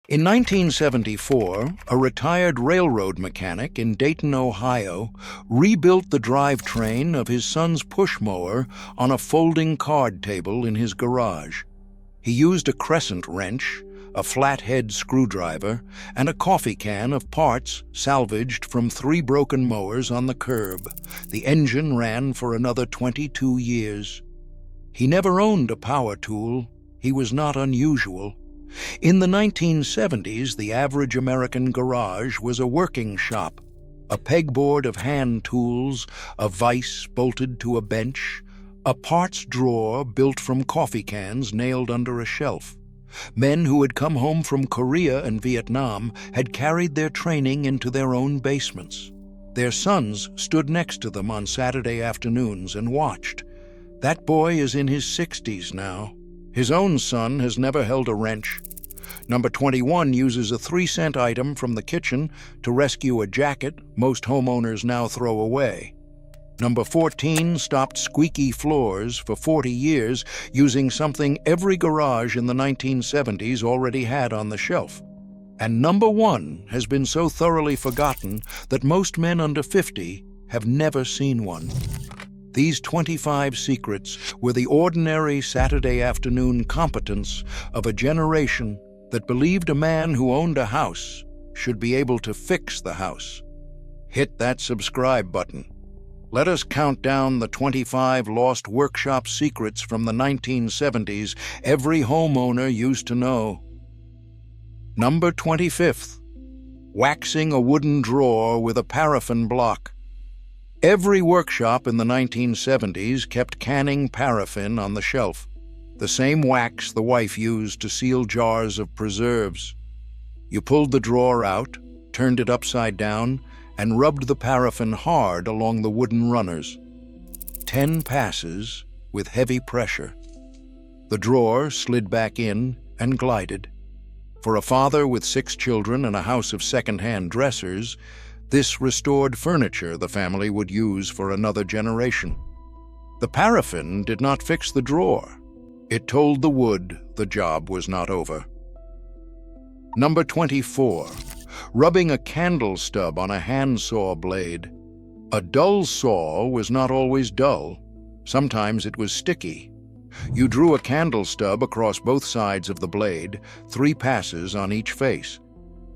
In 1974, a retired railroad mechanic in Dayton, Ohio, rebuilt the drivetrain of his son's push mower on a folding card table in his garage. He used a crescent wrench, a flathead screwdriver, and a coffee can of parts salvaged from 3 broken mowers on the curb. The engine ran for another 22 years. He never owned a power tool. He was not unusual. In the 1970s, the average American garage was a working shop. A pegboard of hand tools, a vise bolted to a bench, a parts drawer built from coffee cans nailed under a shelf. Men who had come home from Korea and Vietnam had carried their training into their own basements. Their sons stood next to them on Saturday afternoons and watched. That boy is in his 60s now. His own son has never held a wrench. Number 21 uses a 3-cent item from the kitchen to rescue a jacket most homeowners now throw away. Number 14 stopped squeaky floors for 40 years using something every garage in the 1970s already had on the shelf. And number 1 has been so thoroughly forgotten that most men under 50 have never seen one. These 25 secrets were the ordinary Saturday afternoon competence of a generation that believed a man who owned a house should be able to fix the house. Hit that subscribe button. Let us count down the 25 lost workshop secrets from the 1970s every homeowner used to know. Number 25th, waxing a wooden drawer with a paraffin block. Every workshop in the 1970s kept canning paraffin on the shelf, the same wax the wife used to seal jars of preserves. You pulled the drawer out, turned it upside down, and rubbed the paraffin hard along the wooden runners. 10 passes with heavy pressure. The drawer slid back in and glided. For a father with 6 children and a house of second-hand dressers, this restored furniture the family would use for another generation. The paraffin did not fix the drawer. It told the wood the job was not over. Number 24. Rubbing a candle stub on a handsaw blade. A dull saw was not always dull. Sometimes it was sticky. You drew a candle stub across both sides of the blade, 3 passes on each face.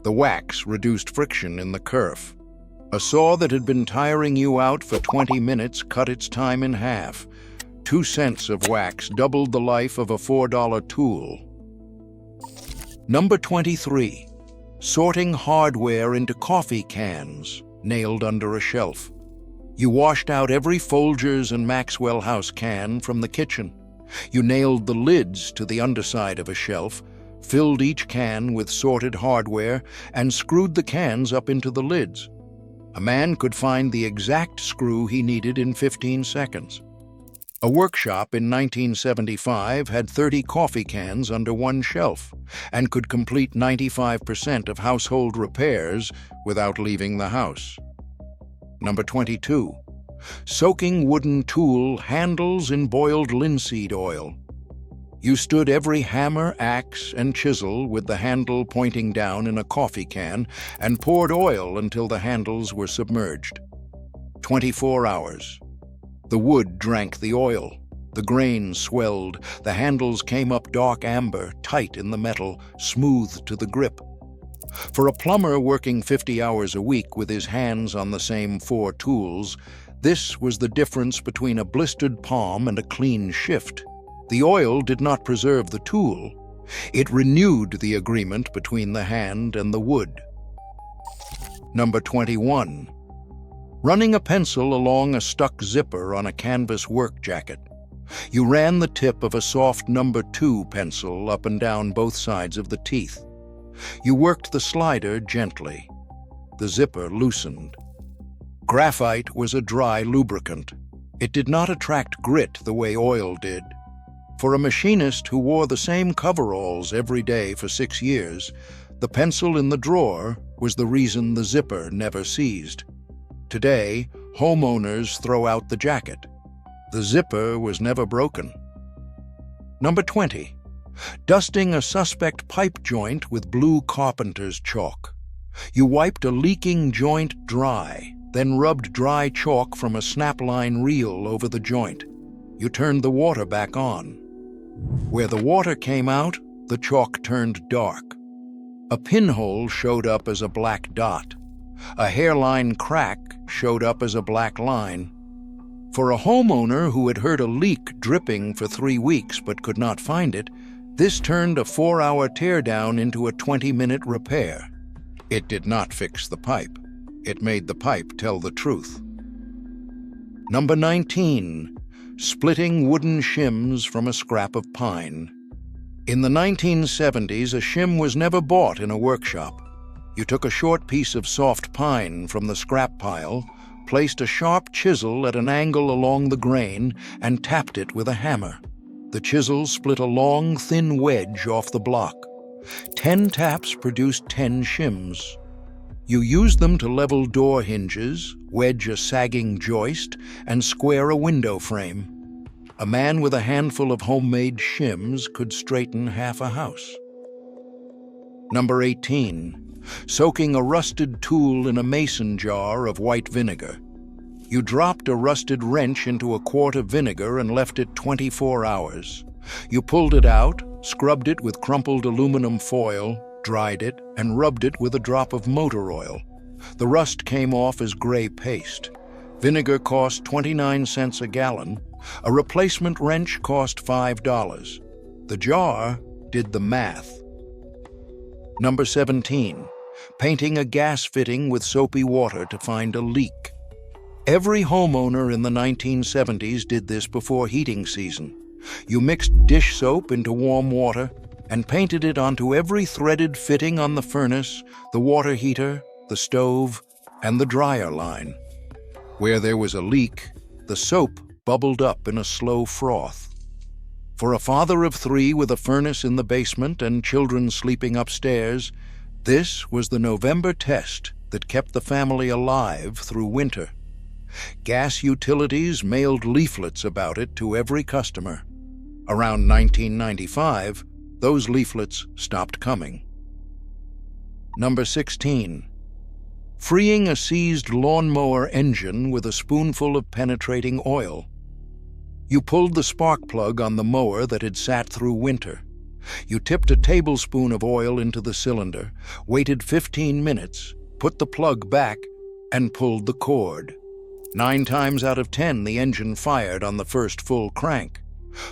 The wax reduced friction in the kerf. A saw that had been tiring you out for 20 minutes cut its time in half. 2 cents of wax doubled the life of a $4 tool. Number 23. Sorting hardware into coffee cans, nailed under a shelf. You washed out every Folgers and Maxwell House can from the kitchen. You nailed the lids to the underside of a shelf, filled each can with sorted hardware, and screwed the cans up into the lids. A man could find the exact screw he needed in 15 seconds. A workshop in 1975 had 30 coffee cans under one shelf and could complete 95% of household repairs without leaving the house. Number 22. Soaking wooden tool handles in boiled linseed oil. You stood every hammer, axe, and chisel with the handle pointing down in a coffee can and poured oil until the handles were submerged. 24 hours. The wood drank the oil. The grain swelled. The handles came up dark amber, tight in the metal, smooth to the grip. For a plumber working 50 hours a week with his hands on the same 4 tools, this was the difference between a blistered palm and a clean shift. The oil did not preserve the tool. It renewed the agreement between the hand and the wood. Number 21. Running a pencil along a stuck zipper on a canvas work jacket. You ran the tip of a soft number 2 pencil up and down both sides of the teeth. You worked the slider gently. The zipper loosened. Graphite was a dry lubricant. It did not attract grit the way oil did. For a machinist who wore the same coveralls every day for 6 years, the pencil in the drawer was the reason the zipper never seized. Today, homeowners throw out the jacket. The zipper was never broken. Number 20. Dusting a suspect pipe joint with blue carpenter's chalk. You wiped a leaking joint dry, then rubbed dry chalk from a snapline reel over the joint. You turned the water back on. Where the water came out, the chalk turned dark. A pinhole showed up as a black dot. A hairline crack showed up as a black line. For a homeowner who had heard a leak dripping for 3 weeks but could not find it, this turned a 4-hour teardown into a 20-minute repair. It did not fix the pipe. It made the pipe tell the truth. Number 19. Splitting wooden shims from a scrap of pine. In the 1970s, a shim was never bought in a workshop. You took a short piece of soft pine from the scrap pile, placed a sharp chisel at an angle along the grain, and tapped it with a hammer. The chisel split a long, thin wedge off the block. 10 taps produced 10 shims. You used them to level door hinges, wedge a sagging joist, and square a window frame. A man with a handful of homemade shims could straighten half a house. Number 18. Soaking a rusted tool in a mason jar of white vinegar. You dropped a rusted wrench into a quart of vinegar and left it 24 hours. You pulled it out, scrubbed it with crumpled aluminum foil, dried it, and rubbed it with a drop of motor oil. The rust came off as gray paste. Vinegar cost 29 cents a gallon. A replacement wrench cost $5. The jar did the math. Number 17. Painting a gas fitting with soapy water to find a leak. Every homeowner in the 1970s did this before heating season. You mixed dish soap into warm water and painted it onto every threaded fitting on the furnace, the water heater, the stove, and the dryer line. Where there was a leak, the soap bubbled up in a slow froth. For a father of 3 with a furnace in the basement and children sleeping upstairs, this was the November test that kept the family alive through winter. Gas utilities mailed leaflets about it to every customer. Around 1995, those leaflets stopped coming. Number 16. Freeing a seized lawnmower engine with a spoonful of penetrating oil. You pulled the spark plug on the mower that had sat through winter. You tipped a tablespoon of oil into the cylinder, waited 15 minutes, put the plug back, and pulled the cord. 9 times out of 10, the engine fired on the first full crank.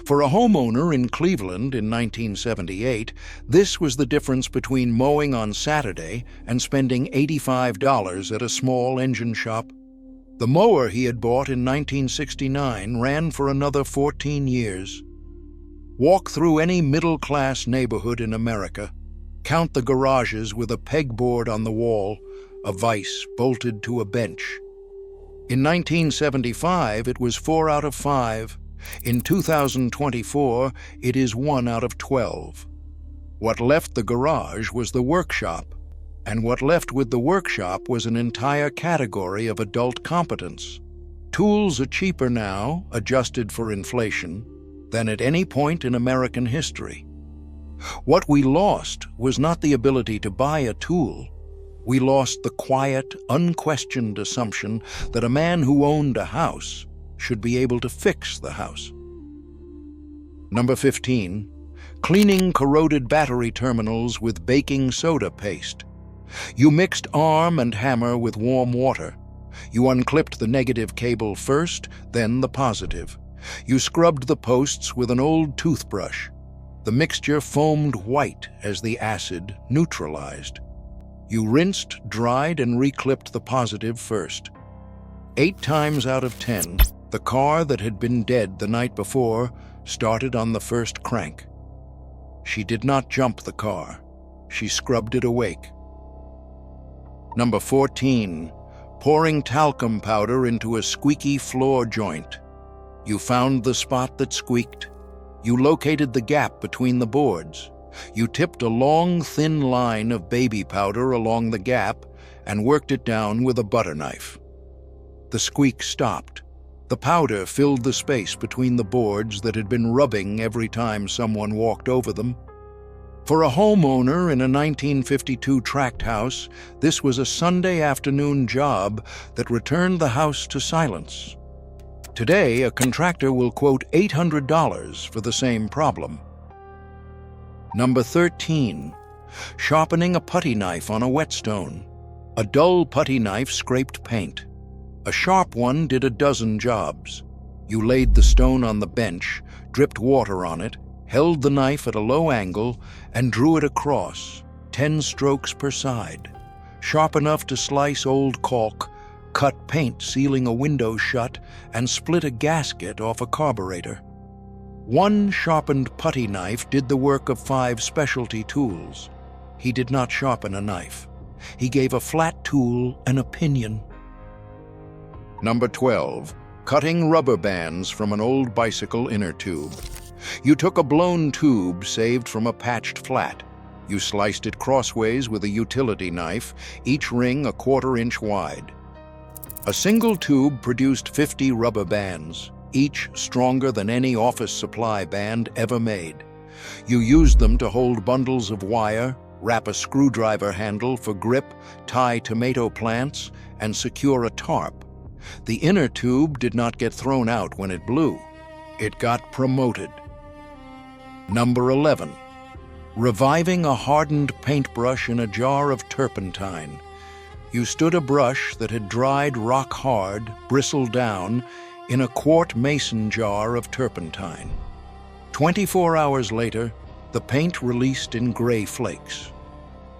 For a homeowner in Cleveland in 1978, this was the difference between mowing on Saturday and spending $85 at a small engine shop. The mower he had bought in 1969 ran for another 14 years. Walk through any middle-class neighborhood in America. Count the garages with a pegboard on the wall, a vise bolted to a bench. In 1975, it was 4 out of 5. In 2024, it is 1 out of 12. What left the garage was the workshop, and what left with the workshop was an entire category of adult competence. Tools are cheaper now, adjusted for inflation, than at any point in American history. What we lost was not the ability to buy a tool. We lost the quiet, unquestioned assumption that a man who owned a house should be able to fix the house. Number 15. Cleaning corroded battery terminals with baking soda paste. You mixed arm and hammer with warm water. You unclipped the negative cable first, then the positive. You scrubbed the posts with an old toothbrush. The mixture foamed white as the acid neutralized. You rinsed, dried, and reclipped the positive first. 8 times out of 10, the car that had been dead the night before started on the first crank. She did not jump the car. She scrubbed it awake. Number 14. Pouring talcum powder into a squeaky floor joint. You found the spot that squeaked. You located the gap between the boards. You tipped a long, thin line of baby powder along the gap and worked it down with a butter knife. The squeak stopped. The powder filled the space between the boards that had been rubbing every time someone walked over them. For a homeowner in a 1952 tract house, this was a Sunday afternoon job that returned the house to silence. Today, a contractor will quote $800 for the same problem. Number 13. Sharpening a putty knife on a whetstone. A dull putty knife scraped paint. A sharp one did a dozen jobs. You laid the stone on the bench, dripped water on it, held the knife at a low angle, and drew it across, 10 strokes per side. Sharp enough to slice old caulk, cut paint sealing a window shut, and split a gasket off a carburetor. One sharpened putty knife did the work of 5 specialty tools. He did not sharpen a knife. He gave a flat tool an opinion. Number 12. Cutting rubber bands from an old bicycle inner tube. You took a blown tube saved from a patched flat. You sliced it crossways with a utility knife, each ring a 1/4 inch wide. A single tube produced 50 rubber bands, each stronger than any office supply band ever made. You used them to hold bundles of wire, wrap a screwdriver handle for grip, tie tomato plants, and secure a tarp. The inner tube did not get thrown out when it blew. It got promoted. Number 11. Reviving a hardened paintbrush in a jar of turpentine. You stood a brush that had dried rock hard, bristled down, in a quart mason jar of turpentine. 24 hours later, the paint released in gray flakes.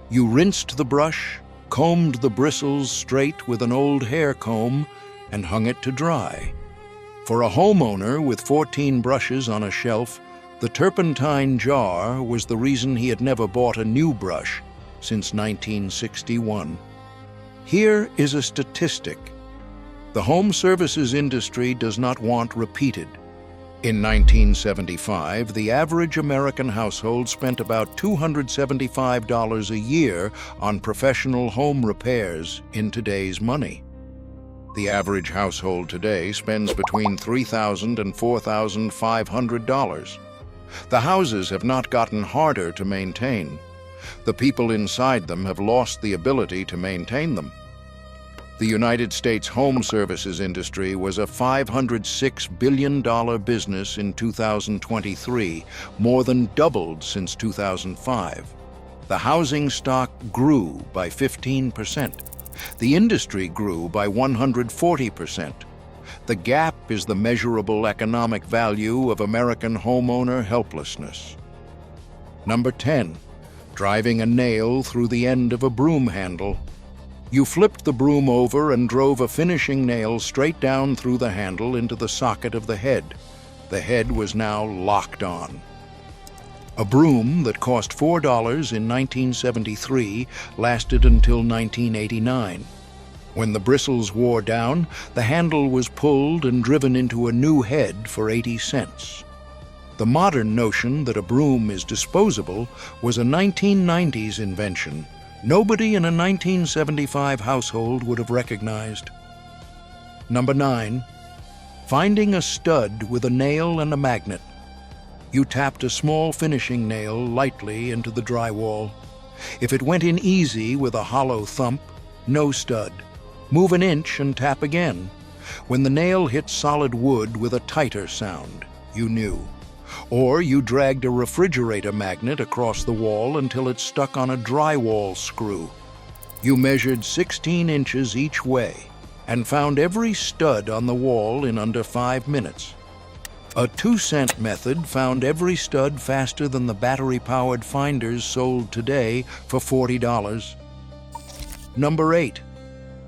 You rinsed the brush, combed the bristles straight with an old hair comb, and hung it to dry. For a homeowner with 14 brushes on a shelf, the turpentine jar was the reason he had never bought a new brush since 1961. Here is a statistic. The home services industry does not want repeated. In 1975, the average American household spent about $275 a year on professional home repairs in today's money. The average household today spends between $3,000 and $4,500. The houses have not gotten harder to maintain. The people inside them have lost the ability to maintain them. The United States home services industry was a $506 billion business in 2023, more than doubled since 2005. The housing stock grew by 15%. The industry grew by 140%. The gap is the measurable economic value of American homeowner helplessness. Number 10. Driving a nail through the end of a broom handle. You flipped the broom over and drove a finishing nail straight down through the handle into the socket of the head. The head was now locked on. A broom that cost $4 in 1973 lasted until 1989. When the bristles wore down, the handle was pulled and driven into a new head for 80 cents. The modern notion that a broom is disposable was a 1990s invention. Nobody in a 1975 household would have recognized. Number 9. Finding a stud with a nail and a magnet. You tapped a small finishing nail lightly into the drywall. If it went in easy with a hollow thump, no stud. Move an inch and tap again. When the nail hit solid wood with a tighter sound, you knew. Or you dragged a refrigerator magnet across the wall until it stuck on a drywall screw. You measured 16 inches each way and found every stud on the wall in under 5 minutes. A 2-cent method found every stud faster than the battery-powered finders sold today for $40. Number 8.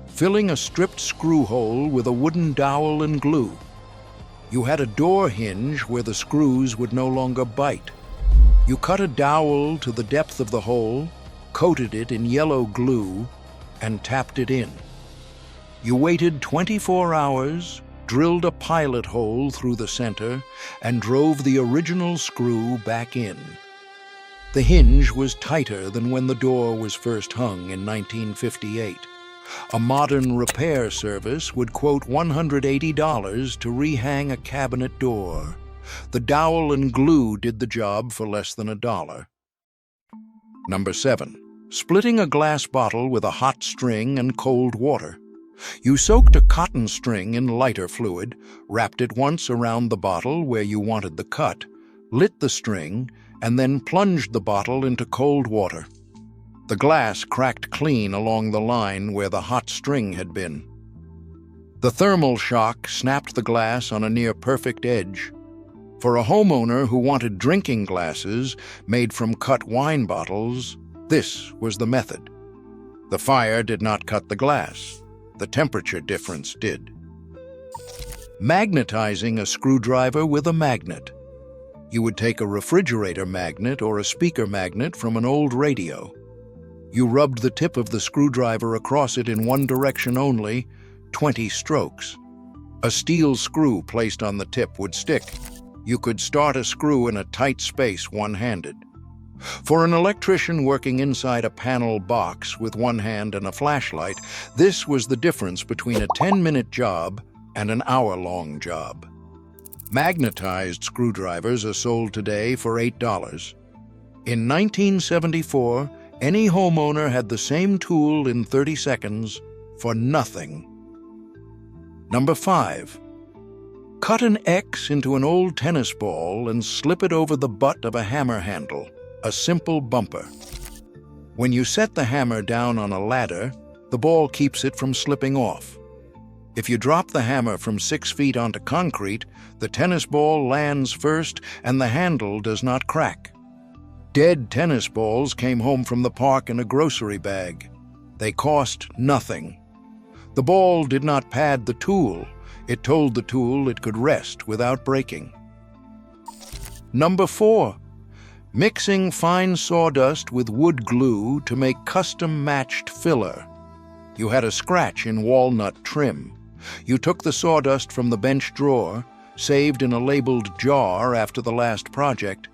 Filling a stripped screw hole with a wooden dowel and glue. You had a door hinge where the screws would no longer bite. You cut a dowel to the depth of the hole, coated it in yellow glue, and tapped it in. You waited 24 hours, drilled a pilot hole through the center, and drove the original screw back in. The hinge was tighter than when the door was first hung in 1958. A modern repair service would quote $180 to rehang a cabinet door. The dowel and glue did the job for less than $1. Number 7. Splitting a glass bottle with a hot string and cold water. You soaked a cotton string in lighter fluid, wrapped it once around the bottle where you wanted the cut, lit the string, and then plunged the bottle into cold water. The glass cracked clean along the line where the hot string had been. The thermal shock snapped the glass on a near-perfect edge. For a homeowner who wanted drinking glasses made from cut wine bottles, this was the method. The fire did not cut the glass. The temperature difference did. Magnetizing a screwdriver with a magnet. You would take a refrigerator magnet or a speaker magnet from an old radio. You rubbed the tip of the screwdriver across it in one direction only, 20 strokes. A steel screw placed on the tip would stick. You could start a screw in a tight space one-handed. For an electrician working inside a panel box with one hand and a flashlight, this was the difference between a 10-minute job and an hour-long job. Magnetized screwdrivers are sold today for $8. In 1974, any homeowner had the same tool in 30 seconds for nothing. Number 5. Cut an X into an old tennis ball and slip it over the butt of a hammer handle, a simple bumper. When you set the hammer down on a ladder, the ball keeps it from slipping off. If you drop the hammer from 6 feet onto concrete, the tennis ball lands first and the handle does not crack. Dead tennis balls came home from the park in a grocery bag. They cost nothing. The ball did not pad the tool. It told the tool it could rest without breaking. Number 4. Mixing fine sawdust with wood glue to make custom-matched filler. You had a scratch in walnut trim. You took the sawdust from the bench drawer, saved in a labeled jar after the last project.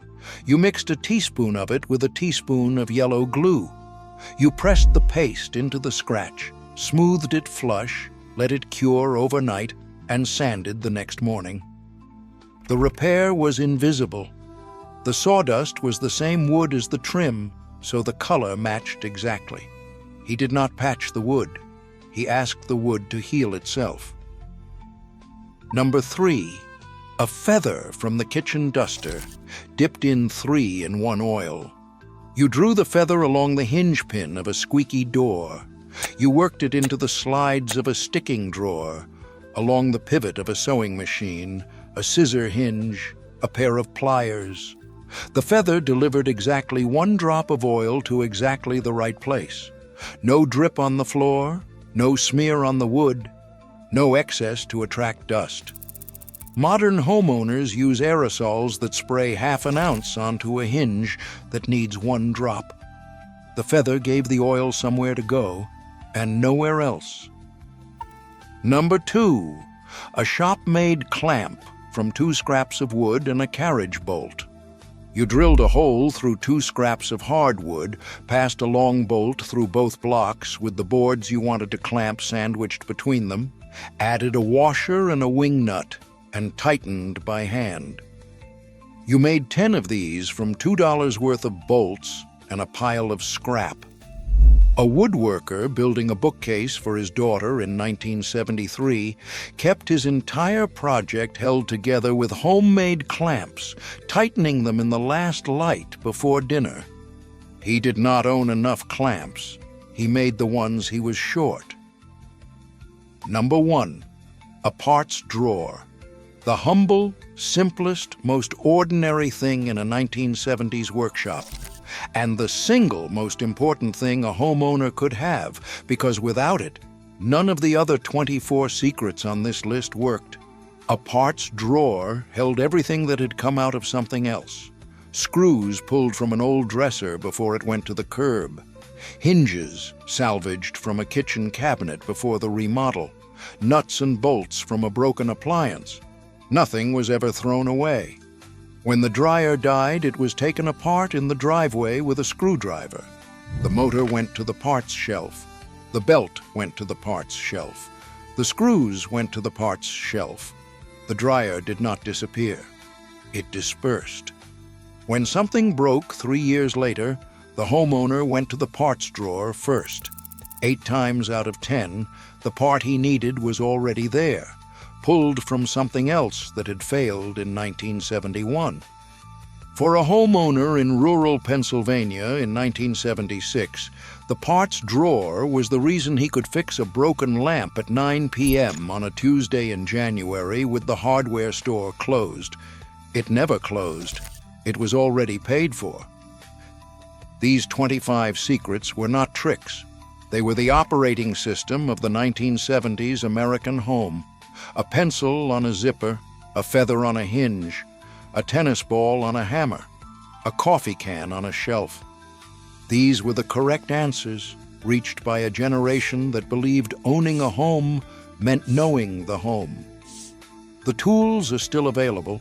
You mixed a teaspoon of it with a teaspoon of yellow glue. You pressed the paste into the scratch, smoothed it flush, let it cure overnight, and sanded the next morning. The repair was invisible. The sawdust was the same wood as the trim, so the color matched exactly. He did not patch the wood. He asked the wood to heal itself. Number 3. A feather from the kitchen duster, dipped in 3 in 1 oil. You drew the feather along the hinge pin of a squeaky door. You worked it into the slides of a sticking drawer, along the pivot of a sewing machine, a scissor hinge, a pair of pliers. The feather delivered exactly 1 drop of oil to exactly the right place. No drip on the floor, no smear on the wood, no excess to attract dust. Modern homeowners use aerosols that spray half an ounce onto a hinge that needs 1 drop. The feather gave the oil somewhere to go, and nowhere else. Number 2. A shop-made clamp from 2 scraps of wood and a carriage bolt. You drilled a hole through 2 scraps of hardwood, passed a long bolt through both blocks with the boards you wanted to clamp sandwiched between them, added a washer and a wing nut, and tightened by hand. You made 10 of these from $2 worth of bolts and a pile of scrap. A woodworker building a bookcase for his daughter in 1973 kept his entire project held together with homemade clamps, tightening them in the last light before dinner. He did not own enough clamps. He made the ones he was short. Number 1. A parts drawer. The humble, simplest, most ordinary thing in a 1970s workshop. And the single most important thing a homeowner could have, because without it, none of the other 24 secrets on this list worked. A parts drawer held everything that had come out of something else. Screws pulled from an old dresser before it went to the curb. Hinges salvaged from a kitchen cabinet before the remodel. Nuts and bolts from a broken appliance. Nothing was ever thrown away. When the dryer died, it was taken apart in the driveway with a screwdriver. The motor went to the parts shelf. The belt went to the parts shelf. The screws went to the parts shelf. The dryer did not disappear. It dispersed. When something broke 3 years later, the homeowner went to the parts drawer first. 8 times out of 10, the part he needed was already there, pulled from something else that had failed in 1971. For a homeowner in rural Pennsylvania in 1976, the parts drawer was the reason he could fix a broken lamp at 9 p.m. on a Tuesday in January with the hardware store closed. It never closed. It was already paid for. These 25 secrets were not tricks. They were the operating system of the 1970s American home. A pencil on a zipper, a feather on a hinge, a tennis ball on a hammer, a coffee can on a shelf. These were the correct answers, reached by a generation that believed owning a home meant knowing the home. The tools are still available.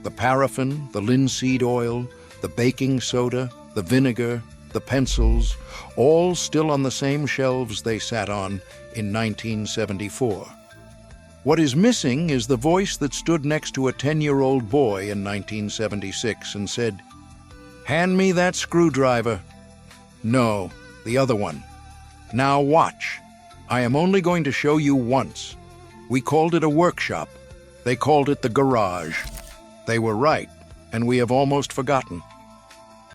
The paraffin, the linseed oil, the baking soda, the vinegar, the pencils, all still on the same shelves they sat on in 1974. What is missing is the voice that stood next to a 10-year-old boy in 1976 and said, "Hand me that screwdriver." "No, the other one." "Now watch. I am only going to show you once." We called it a workshop. They called it the garage. They were right, and we have almost forgotten.